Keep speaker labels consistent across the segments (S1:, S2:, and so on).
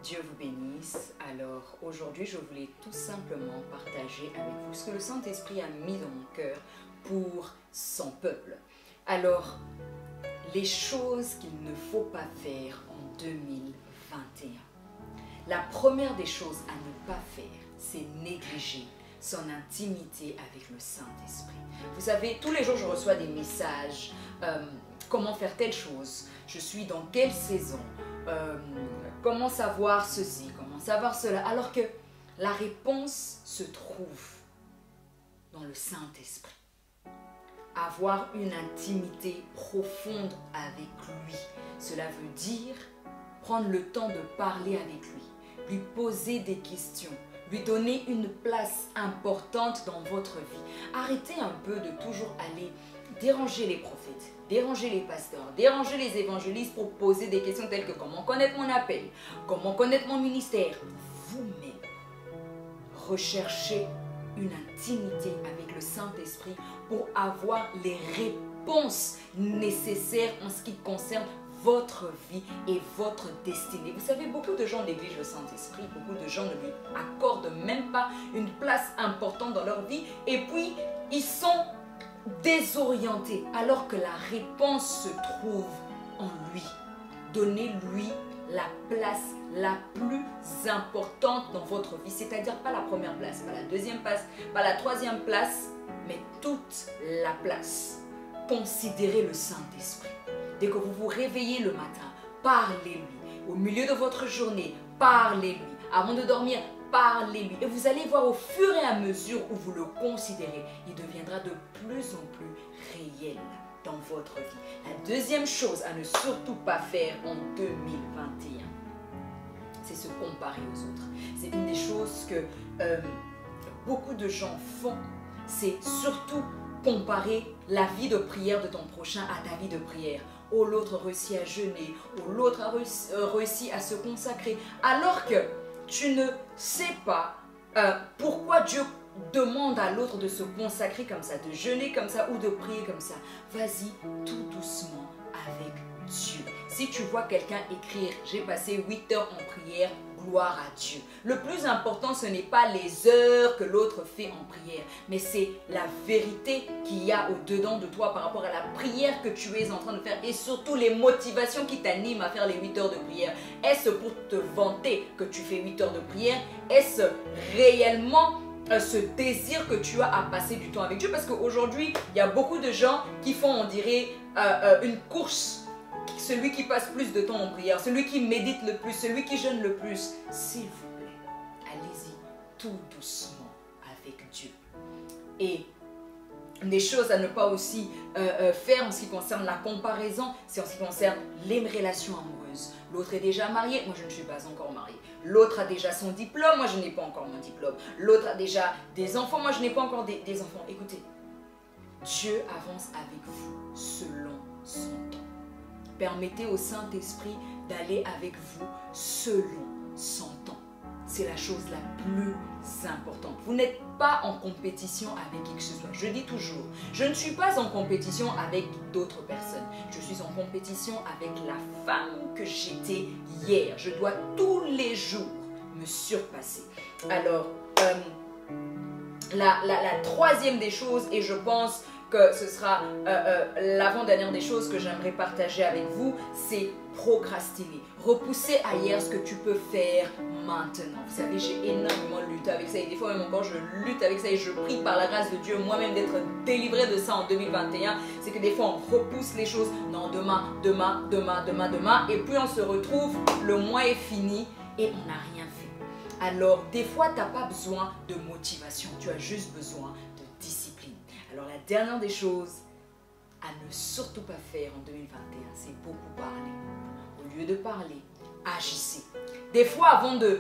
S1: Dieu vous bénisse. Alors aujourd'hui, je voulais tout simplement partager avec vous ce que le Saint-Esprit a mis dans mon cœur pour son peuple. Alors, les choses qu'il ne faut pas faire en 2021. La première des choses à ne pas faire, c'est négliger son intimité avec le Saint-Esprit. Vous savez, tous les jours, je reçois des messages. Comment faire telle chose? Je suis dans quelle saison? Comment savoir ceci? Comment savoir cela? Alors que la réponse se trouve dans le Saint-Esprit. Avoir une intimité profonde avec lui. Cela veut dire prendre le temps de parler avec lui, lui poser des questions, lui donner une place importante dans votre vie. Arrêtez un peu de toujours aller déranger les prophètes, déranger les pasteurs, déranger les évangélistes pour poser des questions telles que comment connaître mon appel, comment connaître mon ministère. Vous-même, recherchez une intimité avec le Saint-Esprit pour avoir les réponses nécessaires en ce qui concerne votre vie et votre destinée. Vous savez, beaucoup de gens négligent le Saint-Esprit, beaucoup de gens ne lui accordent même pas une place importante dans leur vie et puis ils sont désorientés alors que la réponse se trouve en lui. Donnez-lui la place la plus importante dans votre vie, c'est-à-dire pas la première place, pas la deuxième place, pas la troisième place, mais toute la place. Considérez le Saint-Esprit. Dès que vous vous réveillez le matin, parlez-lui. Au milieu de votre journée, parlez-lui. Avant de dormir, parlez-lui. Et vous allez voir au fur et à mesure où vous le considérez, il deviendra de plus en plus réel dans votre vie. La deuxième chose à ne surtout pas faire en 2021, c'est se comparer aux autres. C'est une des choses que beaucoup de gens font. C'est surtout comparer la vie de prière de ton prochain à ta vie de prière. Oh, l'autre réussit à jeûner, oh, l'autre a réussi à se consacrer. Alors que tu ne sais pas pourquoi Dieu demande à l'autre de se consacrer comme ça, de jeûner comme ça ou de prier comme ça. Vas-y tout doucement avec Dieu. Si tu vois quelqu'un écrire « J'ai passé 8 heures en prière », gloire à Dieu. Le plus important, ce n'est pas les heures que l'autre fait en prière, mais c'est la vérité qu'il y a au-dedans de toi par rapport à la prière que tu es en train de faire et surtout les motivations qui t'animent à faire les 8 heures de prière. Est-ce pour te vanter que tu fais 8 heures de prière? Est-ce réellement ce désir que tu as à passer du temps avec Dieu? Parce qu'aujourd'hui, il y a beaucoup de gens qui font, on dirait, une course. Celui qui passe plus de temps en prière, celui qui médite le plus, celui qui jeûne le plus. S'il vous plaît, allez-y tout doucement avec Dieu. Et des choses à ne pas aussi faire en ce qui concerne la comparaison, c'est en ce qui concerne les relations amoureuses. L'autre est déjà marié, moi je ne suis pas encore mariée. L'autre a déjà son diplôme, moi je n'ai pas encore mon diplôme. L'autre a déjà des enfants, moi je n'ai pas encore des enfants. Écoutez, Dieu avance avec vous selon son temps. Permettez au Saint-Esprit d'aller avec vous selon son temps. C'est la chose la plus importante. Vous n'êtes pas en compétition avec qui que ce soit. Je dis toujours, je ne suis pas en compétition avec d'autres personnes. Je suis en compétition avec la femme que j'étais hier. Je dois tous les jours me surpasser. Alors, la troisième des choses, et je pense que ce sera l'avant-dernière des choses que j'aimerais partager avec vous, c'est procrastiner. Repousser à hier ce que tu peux faire maintenant. Vous savez, j'ai énormément lutté avec ça et des fois même encore je lutte avec ça et je prie par la grâce de Dieu moi-même d'être délivré de ça en 2021. C'est que des fois on repousse les choses. Non, demain, demain, demain, demain, demain. Et puis on se retrouve, le mois est fini et on n'a rien fait. Alors des fois tu n'as pas besoin de motivation, tu as juste besoin de discipline. Alors la dernière des choses à ne surtout pas faire en 2021, c'est beaucoup parler. Au lieu de parler, agissez. Des fois, avant de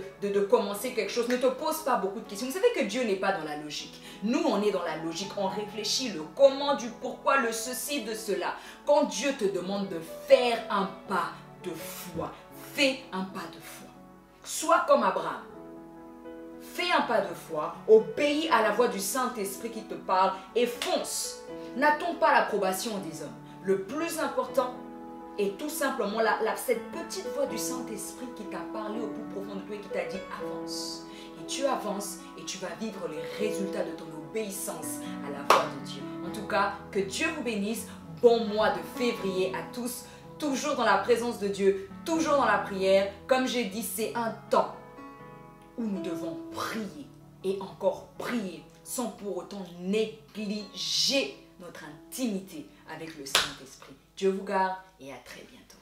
S1: commencer quelque chose, ne te pose pas beaucoup de questions. Vous savez que Dieu n'est pas dans la logique. Nous, on est dans la logique. On réfléchit le comment, du pourquoi, le ceci, de cela. Quand Dieu te demande de faire un pas de foi, fais un pas de foi. Sois comme Abraham. Fais un pas de foi, obéis à la voix du Saint-Esprit qui te parle et fonce. N'attends pas l'approbation des hommes. Le plus important, Et tout simplement, cette petite voix du Saint-Esprit qui t'a parlé au plus profond de toi et qui t'a dit avance. Et tu avances et tu vas vivre les résultats de ton obéissance à la voix de Dieu. En tout cas, que Dieu vous bénisse. Bon mois de février à tous. Toujours dans la présence de Dieu, toujours dans la prière. Comme j'ai dit, c'est un temps où nous devons prier et encore prier sans pour autant négliger notre intimité avec le Saint-Esprit. Dieu vous garde et à très bientôt.